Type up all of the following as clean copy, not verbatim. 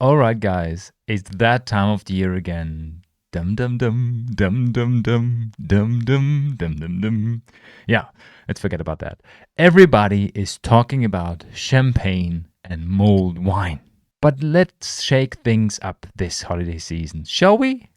All right, guys, it's that time of the year again. Dum dum dum dum dum dum dum dum dum dum dum. Yeah, let's forget about that. Everybody is talking about champagne and mulled wine. But let's shake things up this holiday season, shall we?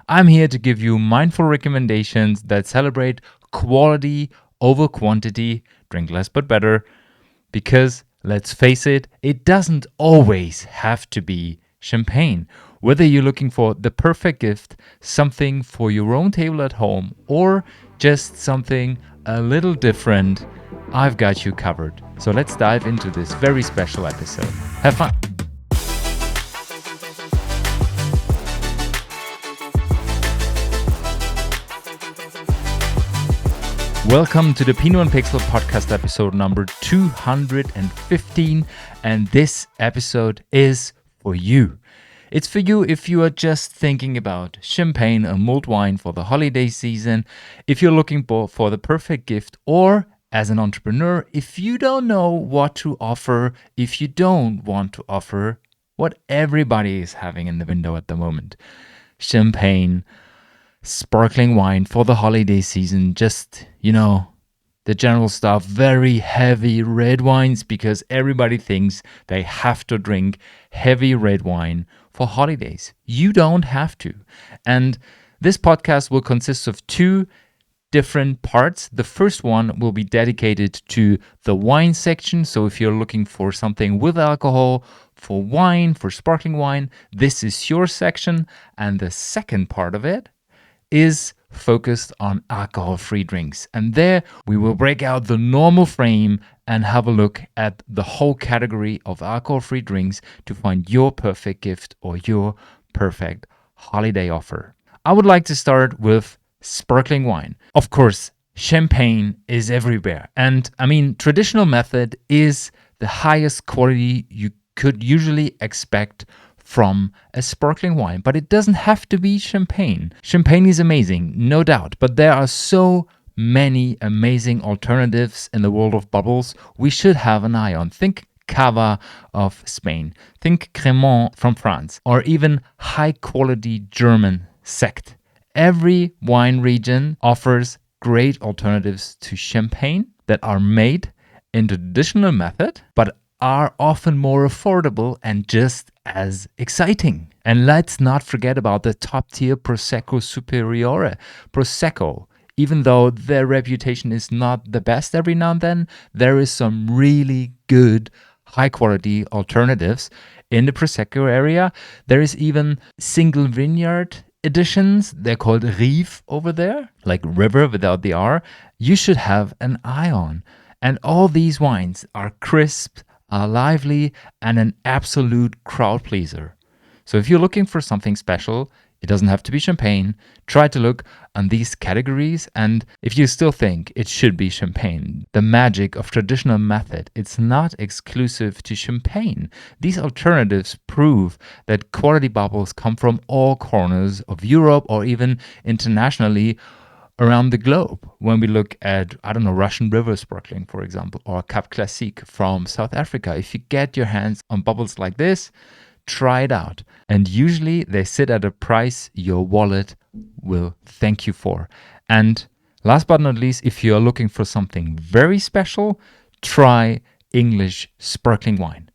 I'm here to give you mindful recommendations that celebrate quality over quantity, drink less but better, because let's face it, it doesn't always have to be champagne. Whether you're looking for the perfect gift, something for your own table at home, or just something a little different, I've got you covered. So let's dive into this very special episode. Have fun! Welcome to the Pinot and Pixel podcast episode number 215, and this episode is for you. It's for you if you are just thinking about champagne and mulled wine for the holiday season, if you're looking for the perfect gift, or as an entrepreneur, if you don't know what to offer, if you don't want to offer what everybody is having in the window at the moment. Champagne, sparkling wine for the holiday season, just, the general stuff, very heavy red wines, because everybody thinks they have to drink heavy red wine for holidays. You don't have to. And this podcast will consist of two different parts. The first one will be dedicated to the wine section. So if you're looking for something with alcohol, for wine, for sparkling wine, this is your section. And the second part of it is focused on alcohol-free drinks. And there we will break out the normal frame and have a look at the whole category of alcohol-free drinks to find your perfect gift or your perfect holiday offer. I would like to start with sparkling wine. Of course, champagne is everywhere. And traditional method is the highest quality you could usually expect from a sparkling wine, but it doesn't have to be champagne. Champagne is amazing, no doubt, but there are so many amazing alternatives in the world of bubbles we should have an eye on. Think Cava of Spain, think Crémants from France, or even high-quality German sect. Every wine region offers great alternatives to champagne that are made in the traditional method, but are often more affordable and just as exciting. And let's not forget about the top-tier Prosecco Superiore. Prosecco, even though their reputation is not the best every now and then, there is some really good, high-quality alternatives in the Prosecco area. There is even single vineyard editions. They're called Rive over there, like river without the R. You should have an eye on. And all these wines are crisp, are lively, and an absolute crowd pleaser. So if you're looking for something special, it doesn't have to be champagne. Try to look on these categories, and if you still think it should be champagne, the magic of traditional method, it's not exclusive to champagne. These alternatives prove that quality bubbles come from all corners of Europe or even internationally around the globe. When we look at, Russian River Sparkling, for example, or Cap Classique from South Africa, if you get your hands on bubbles like this, try it out. And usually they sit at a price your wallet will thank you for. And last but not least, if you're looking for something very special, try English sparkling wine.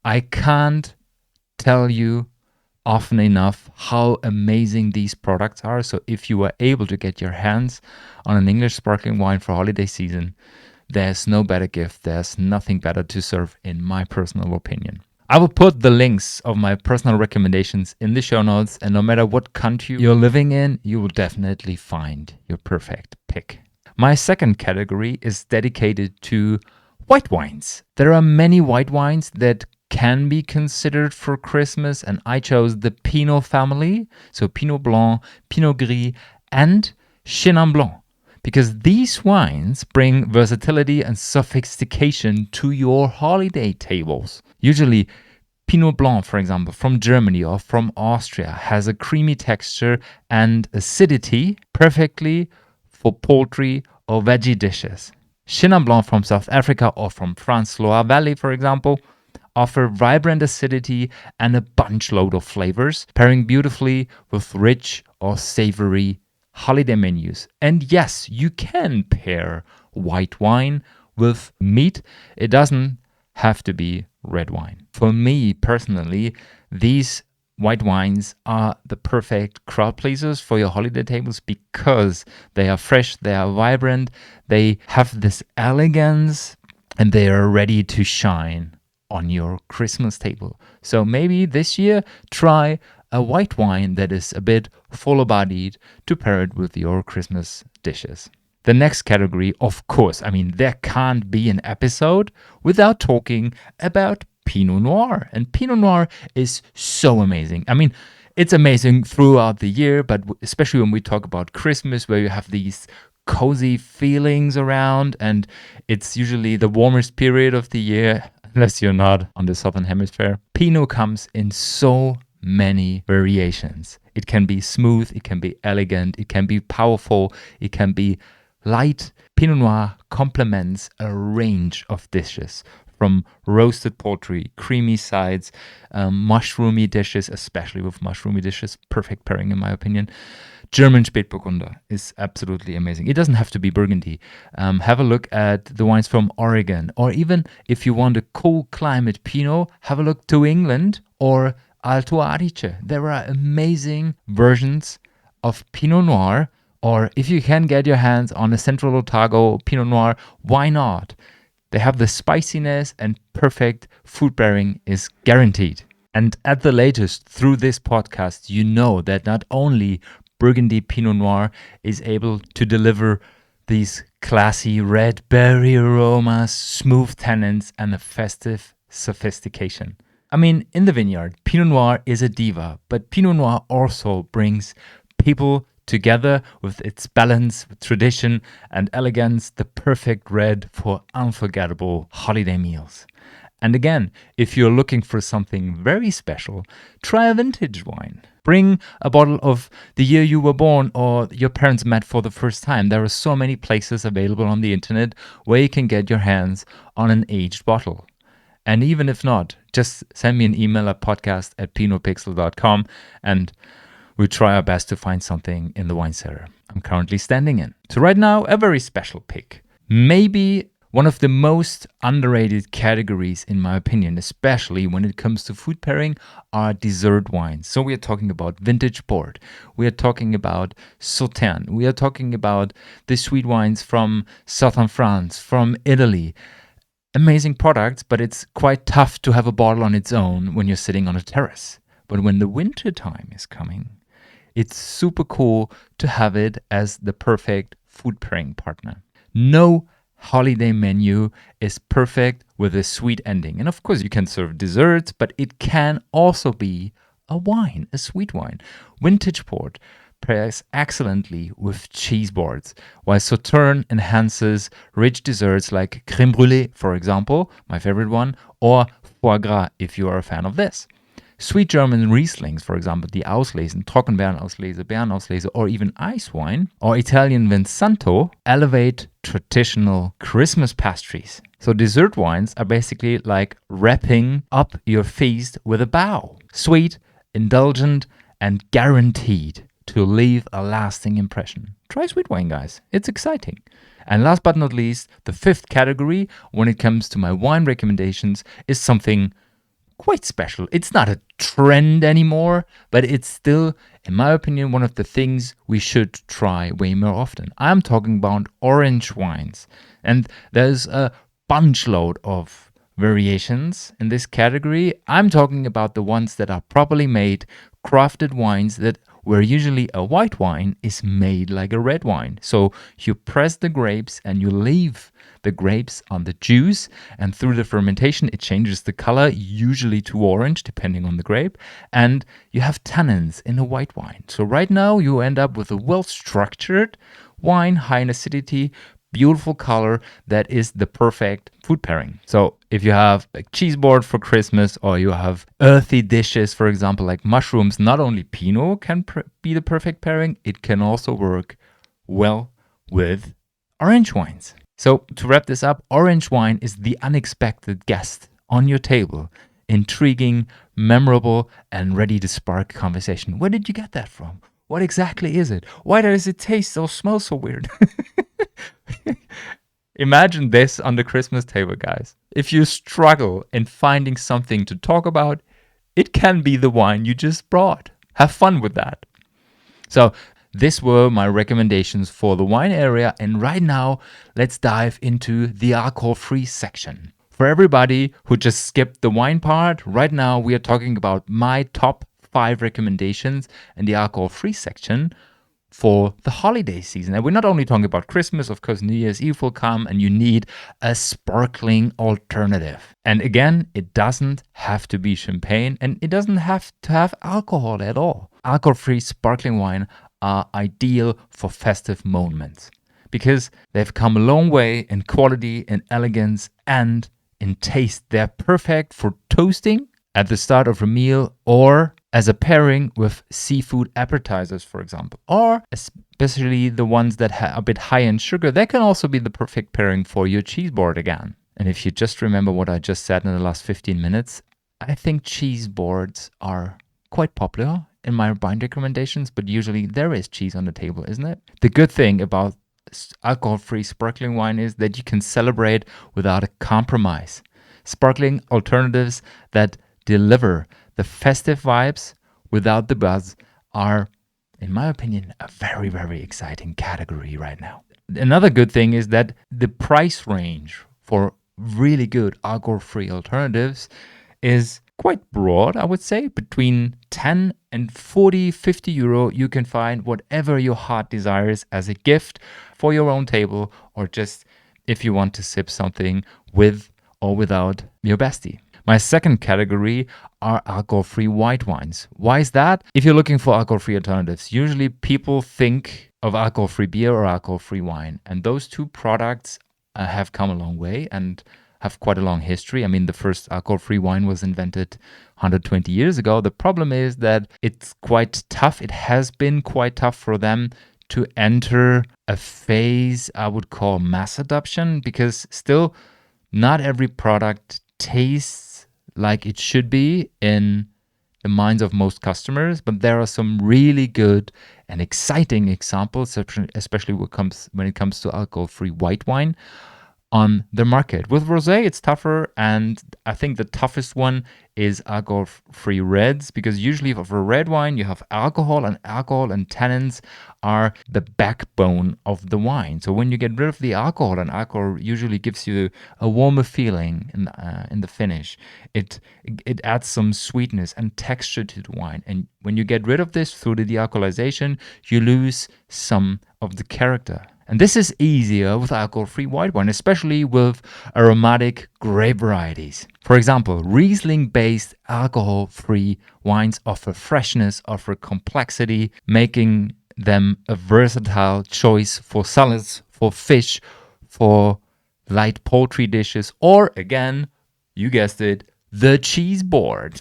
I can't tell you often enough how amazing these products are. So if you are able to get your hands on an English sparkling wine for holiday season, there's no better gift. There's nothing better to serve, in my personal opinion. I will put the links of my personal recommendations in the show notes, and no matter what country you're living in, you will definitely find your perfect pick. My second category is dedicated to white wines. There are many white wines that can be considered for Christmas, and I chose the Pinot family, so Pinot Blanc, Pinot Gris, and Chenin Blanc, because these wines bring versatility and sophistication to your holiday tables. Usually, Pinot Blanc, for example, from Germany or from Austria, has a creamy texture and acidity perfectly for poultry or veggie dishes. Chenin Blanc from South Africa or from France, Loire Valley, for example, offer vibrant acidity and a bunch load of flavors, pairing beautifully with rich or savory holiday menus. And yes, you can pair white wine with meat. It doesn't have to be red wine. For me personally, these white wines are the perfect crowd pleasers for your holiday tables because they are fresh, they are vibrant, they have this elegance, and they are ready to shine on your Christmas table. So maybe this year, try a white wine that is a bit fuller-bodied to pair it with your Christmas dishes. The next category, of course, there can't be an episode without talking about Pinot Noir. And Pinot Noir is so amazing. It's amazing throughout the year, but especially when we talk about Christmas, where you have these cozy feelings around, and it's usually the warmest period of the year, unless you're not on the southern hemisphere. Pinot comes in so many variations. It can be smooth, it can be elegant, it can be powerful, it can be light. Pinot Noir complements a range of dishes, from roasted poultry, creamy sides, mushroomy dishes, especially with mushroomy dishes, perfect pairing in my opinion. German Spätburgunder is absolutely amazing. It doesn't have to be Burgundy. Have a look at the wines from Oregon, or even if you want a cool climate Pinot, have a look to England or Alto Adige. There are amazing versions of Pinot Noir, or if you can get your hands on a Central Otago Pinot Noir, why not? They have the spiciness, and perfect food pairing is guaranteed. And at the latest, through this podcast, you know that not only Burgundy Pinot Noir is able to deliver these classy red berry aromas, smooth tannins, and a festive sophistication. In the vineyard, Pinot Noir is a diva, but Pinot Noir also brings people together with its balance, tradition, and elegance, the perfect red for unforgettable holiday meals. And again, if you're looking for something very special, try a vintage wine. Bring a bottle of the year you were born or your parents met for the first time. There are so many places available on the internet where you can get your hands on an aged bottle. And even if not, just send me an email at podcast@pinotpixel.com and we try our best to find something in the wine cellar I'm currently standing in. So right now, a very special pick. Maybe one of the most underrated categories, in my opinion, especially when it comes to food pairing, are dessert wines. So we are talking about vintage port. We are talking about Sauterne. We are talking about the sweet wines from southern France, from Italy. Amazing products, but it's quite tough to have a bottle on its own when you're sitting on a terrace. But when the winter time is coming, it's super cool to have it as the perfect food pairing partner. No holiday menu is perfect with a sweet ending. And of course, you can serve desserts, but it can also be a wine, a sweet wine. Vintage port pairs excellently with cheese boards, while Sauterne enhances rich desserts like crème brûlée, for example, my favorite one, or foie gras if you are a fan of this. Sweet German Rieslings, for example, die Auslesen, Trockenbeerenauslese, Beerenauslese, or even ice wine, or Italian Vinsanto, elevate traditional Christmas pastries. So dessert wines are basically like wrapping up your feast with a bow. Sweet, indulgent, and guaranteed to leave a lasting impression. Try sweet wine, guys. It's exciting. And last but not least, the fifth category when it comes to my wine recommendations is something quite special. It's not a trend anymore, but it's still, in my opinion, one of the things we should try way more often. I'm talking about orange wines. And there's a bunch load of variations in this category. I'm talking about the ones that are properly made, crafted wines that where usually a white wine is made like a red wine. So you press the grapes and you leave the grapes on the juice, and through the fermentation it changes the color, usually to orange depending on the grape, and you have tannins in a white wine. So right now you end up with a well-structured wine, high in acidity, beautiful color that is the perfect food pairing. So if you have a cheese board for Christmas, or you have earthy dishes, for example, like mushrooms, not only Pinot can be the perfect pairing, it can also work well with orange wines. So to wrap this up, orange wine is the unexpected guest on your table, intriguing, memorable, and ready to spark conversation. Where did you get that from? What exactly is it? Why does it taste or smell so weird? Imagine this on the Christmas table, guys. If you struggle in finding something to talk about, it can be the wine you just brought. Have fun with that. So, these were my recommendations for the wine area. And right now, let's dive into the alcohol-free section. For everybody who just skipped the wine part, right now we are talking about my top 5 recommendations in the alcohol-free section for the holiday season. And we're not only talking about Christmas, of course, New Year's Eve will come and you need a sparkling alternative. And again, it doesn't have to be champagne and it doesn't have to have alcohol at all. Alcohol-free sparkling wine are ideal for festive moments because they've come a long way in quality, in elegance, and in taste. They're perfect for toasting at the start of a meal or as a pairing with seafood appetizers, for example, or especially the ones that are a bit high in sugar. They can also be the perfect pairing for your cheese board again. And if you just remember what I just said in the last 15 minutes, I think cheese boards are quite popular in my wine recommendations, but usually there is cheese on the table, isn't it? The good thing about alcohol-free sparkling wine is that you can celebrate without a compromise. Sparkling alternatives that deliver the festive vibes without the buzz are, in my opinion, a very, very exciting category right now. Another good thing is that the price range for really good alcohol-free alternatives is quite broad, I would say. Between 10 and 40, 50 euro, you can find whatever your heart desires as a gift for your own table or just if you want to sip something with or without your bestie. My second category are alcohol-free white wines. Why is that? If you're looking for alcohol-free alternatives, usually people think of alcohol-free beer or alcohol-free wine. And those two products have come a long way and have quite a long history. I mean, the first alcohol-free wine was invented 120 years ago. The problem is that it's quite tough. It has been quite tough for them to enter a phase I would call mass adoption because still not every product tastes like it should be in the minds of most customers, but there are some really good and exciting examples, especially when it comes to alcohol-free white wine on the market. With rosé, it's tougher, and I think the toughest one is alcohol-free reds, because usually for a red wine, you have alcohol and tannins are the backbone of the wine. So when you get rid of the alcohol, and alcohol usually gives you a warmer feeling in the finish, it adds some sweetness and texture to the wine. And when you get rid of this through the dealcoholization, you lose some of the character. And this is easier with alcohol-free white wine, especially with aromatic grape varieties. For example, Riesling-based alcohol-free wines offer freshness, offer complexity, making them a versatile choice for salads, for fish, for light poultry dishes, or again, you guessed it, the cheese board.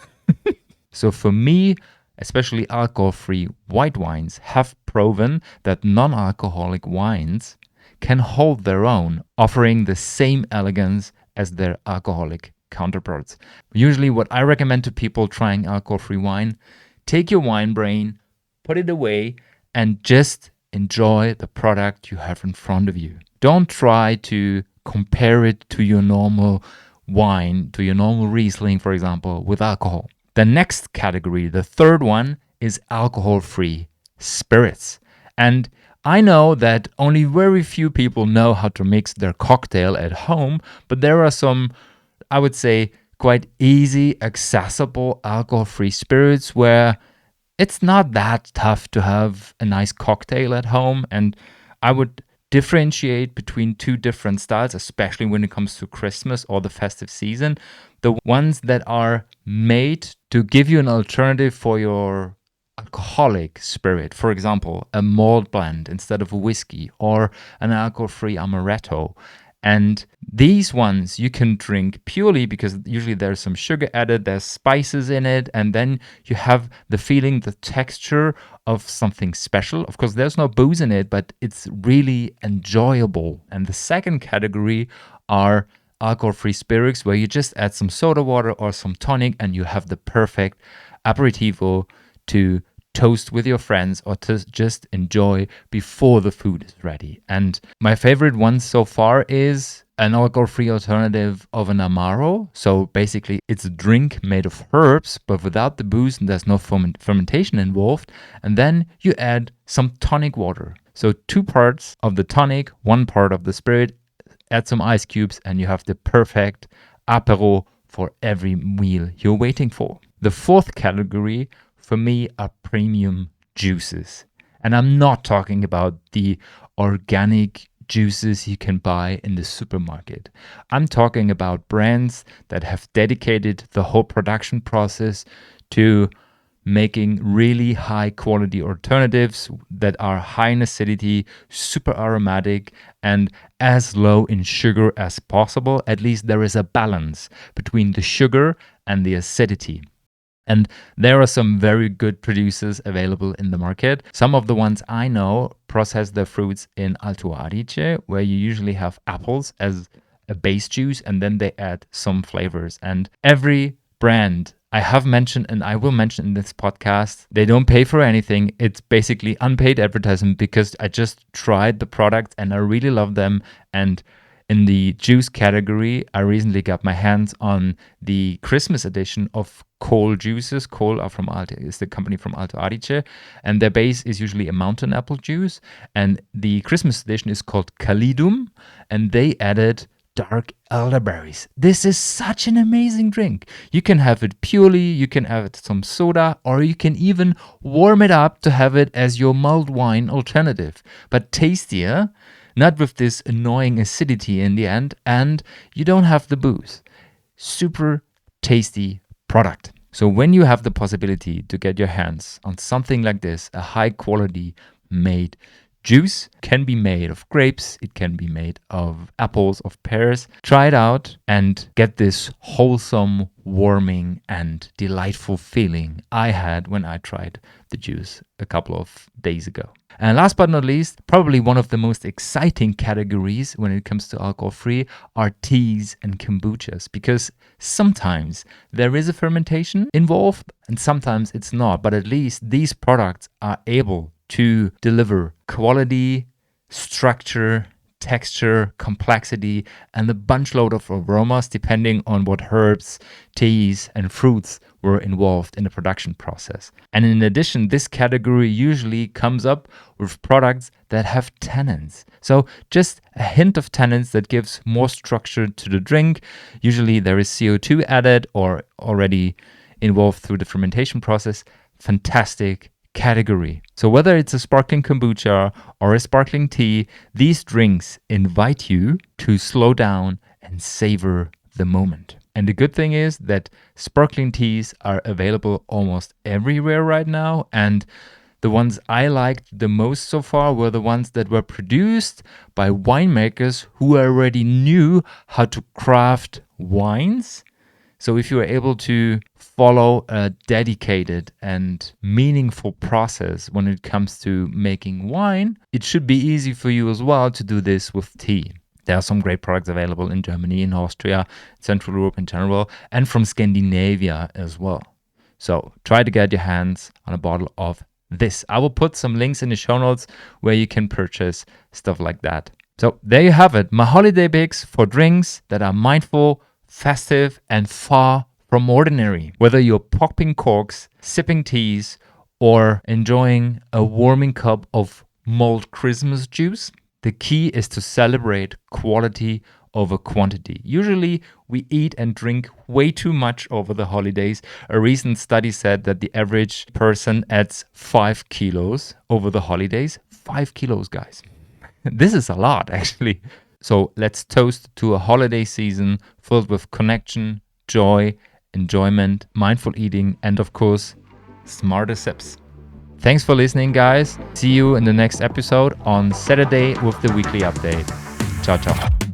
So for me, especially alcohol-free white wines have proven that non-alcoholic wines can hold their own, offering the same elegance as their alcoholic counterparts. Usually what I recommend to people trying alcohol-free wine, take your wine brain, put it away, and just enjoy the product you have in front of you. Don't try to compare it to your normal wine, to your normal Riesling, for example, with alcohol. The next category, the third one, is alcohol-free spirits. And I know that only very few people know how to mix their cocktail at home, but there are some, I would say, quite easy, accessible alcohol-free spirits where it's not that tough to have a nice cocktail at home. And I would differentiate between two different styles, especially when it comes to Christmas or the festive season. The ones that are made to give you an alternative for your alcoholic spirit. For example, a malt blend instead of a whiskey or an alcohol-free amaretto. And these ones you can drink purely because usually there's some sugar added, there's spices in it, and then you have the feeling, the texture of something special. Of course, there's no booze in it, but it's really enjoyable. And the second category are alcohol-free spirits where you just add some soda water or some tonic and you have the perfect aperitivo to toast with your friends or to just enjoy before the food is ready. And my favorite one so far is an alcohol-free alternative of an Amaro. So basically it's a drink made of herbs, but without the booze, and there's no fermentation involved. And then you add some tonic water. So 2 parts of the tonic, 1 part of the spirit, add some ice cubes, and you have the perfect apero for every meal you're waiting for. The 4th category for me are premium juices. And I'm not talking about the organic juices you can buy in the supermarket. I'm talking about brands that have dedicated the whole production process to making really high quality alternatives that are high in acidity, super aromatic, and as low in sugar as possible. At least there is a balance between the sugar and the acidity. And there are some very good producers available in the market. Some of the ones I know process their fruits in Alto Adige, where you usually have apples as a base juice, and then they add some flavors. And every brand I have mentioned, and I will mention in this podcast, they don't pay for anything. It's basically unpaid advertisement because I just tried the product and I really love them. And in the juice category, I recently got my hands on the Christmas edition of Kohl juices. Kohl is the company from Alto Adige, and their base is usually a mountain apple juice. And the Christmas edition is called Calidum, and they added dark elderberries. This is such an amazing drink. You can have it purely, you can add some soda, or you can even warm it up to have it as your mulled wine alternative. But tastier, not with this annoying acidity in the end, and you don't have the booze. Super tasty product. So when you have the possibility to get your hands on something like this, a high quality made juice, can be made of grapes, it can be made of apples, of pears. Try it out and get this wholesome, warming, and delightful feeling I had when I tried the juice a couple of days ago. And last but not least, probably one of the most exciting categories when it comes to alcohol-free are teas and kombuchas, because sometimes there is a fermentation involved and sometimes it's not, but at least these products are able to deliver quality, structure, texture, complexity, and a bunch load of aromas depending on what herbs, teas, and fruits were involved in the production process. And in addition, this category usually comes up with products that have tannins. So just a hint of tannins that gives more structure to the drink. Usually there is CO2 added or already involved through the fermentation process. Fantastic category. So whether it's a sparkling kombucha or a sparkling tea, these drinks invite you to slow down and savor the moment. And the good thing is that sparkling teas are available almost everywhere right now, and the ones I liked the most so far were the ones that were produced by winemakers who already knew how to craft wines. So if you are able to follow a dedicated and meaningful process when it comes to making wine, it should be easy for you as well to do this with tea. There are some great products available in Germany, in Austria, Central Europe in general, and from Scandinavia as well. So try to get your hands on a bottle of this. I will put some links in the show notes where you can purchase stuff like that. So there you have it, my holiday picks for drinks that are mindful, festive, and far from ordinary. Whether you're popping corks, sipping teas, or enjoying a warming cup of mulled Christmas juice, the key is to celebrate quality over quantity. Usually we eat and drink way too much over the holidays. A recent study said that the average person adds 5 kilos over the holidays. 5 kilos, guys. This is a lot, actually. So let's toast to a holiday season filled with connection, joy, enjoyment, mindful eating, and of course, smarter sips. Thanks for listening, guys. See you in the next episode on Saturday with the weekly update. Ciao, ciao.